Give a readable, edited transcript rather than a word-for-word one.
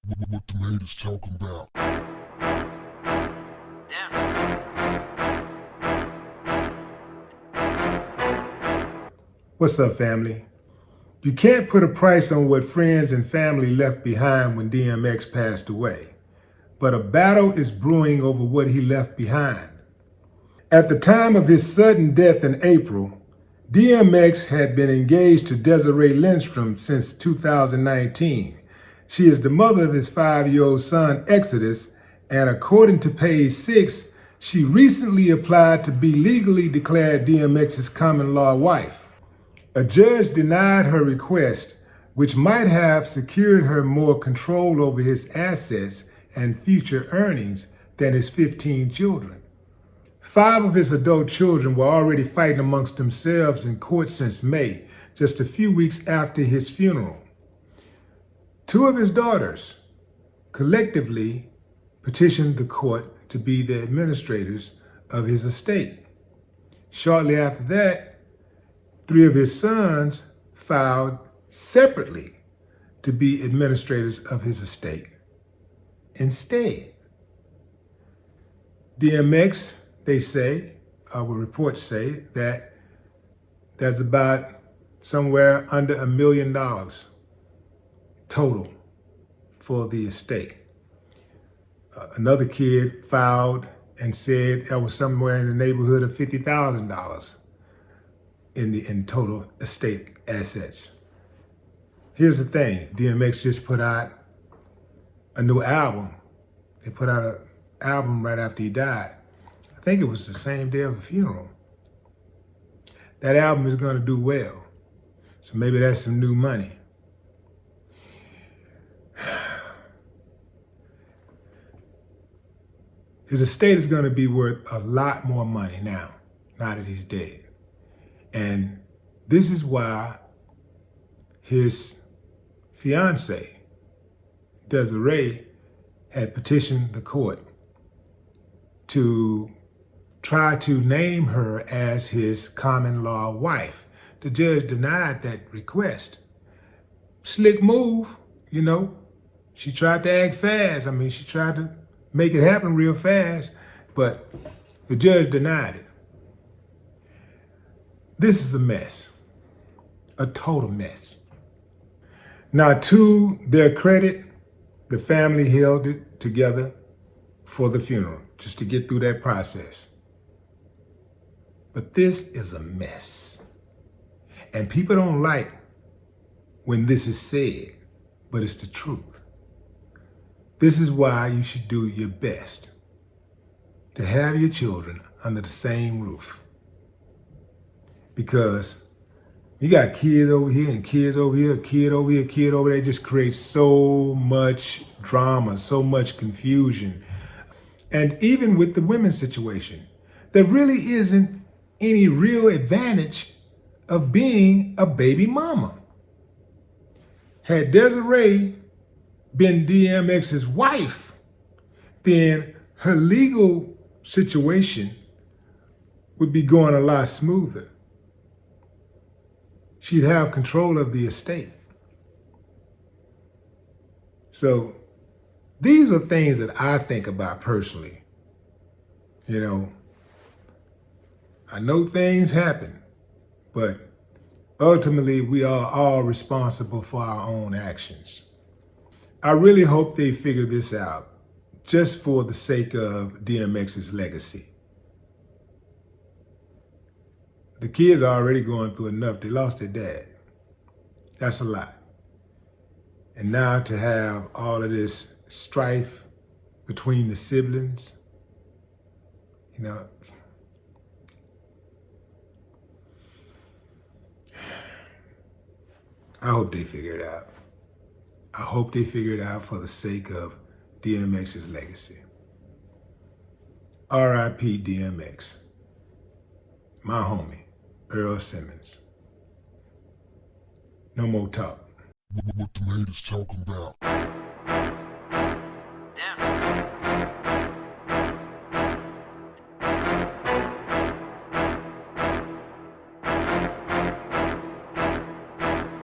What the haters talking about? What's up, family? You can't put a price on what friends and family left behind when DMX passed away, but a battle is brewing over what he left behind. At the time of his sudden death in April, DMX had been engaged to Desiree Lindstrom since 2019. She is the mother of his 5-year-old son, Exodus, and according to page 6, she recently applied to be legally declared DMX's common law wife. A judge denied her request, which might have secured her more control over his assets and future earnings than his 15 children. 5 of his adult children were already fighting amongst themselves in court since May, just a few weeks after his funeral. 2 of his daughters collectively petitioned the court to be the administrators of his estate. Shortly after that, 3 of his sons filed separately to be administrators of his estate. Instead, DMX, they say, reports say, that there's about somewhere under $1 million total for the estate. Another kid filed and said there was somewhere in the neighborhood of $50,000 in total estate assets. Here's the thing, DMX just put out a new album. They put out an album right after he died. I think it was the same day of the funeral. That album is gonna do well. So maybe that's some new money. His estate is gonna be worth a lot more money now that he's dead. And this is why his fiance, Desiree, had petitioned the court to try to name her as his common law wife. The judge denied that request. Slick move, you know. She tried to act fast. She tried to make it happen real fast, but the judge denied it. This is a mess, a total mess. Now, to their credit, the family held it together for the funeral, just to get through that process. But this is a mess. And people don't like when this is said, but it's the truth. This is why you should do your best to have your children under the same roof. Because you got kids over here and kids over here, kid over here, kid over there. It just creates so much drama, so much confusion. And even with the women's situation, there really isn't any real advantage of being a baby mama. Had Desiree been DMX's wife, then her legal situation would be going a lot smoother. She'd have control of the estate. So these are things that I think about personally. You know, I know things happen, but ultimately we are all responsible for our own actions. I really hope they figure this out just for the sake of DMX's legacy. The kids are already going through enough. They lost their dad. That's a lot. And now to have all of this strife between the siblings, you know, I hope they figure it out. I hope they figure it out for the sake of DMX's legacy. R.I.P. DMX. My homie, Earl Simmons. No more talk. What the haters talking about?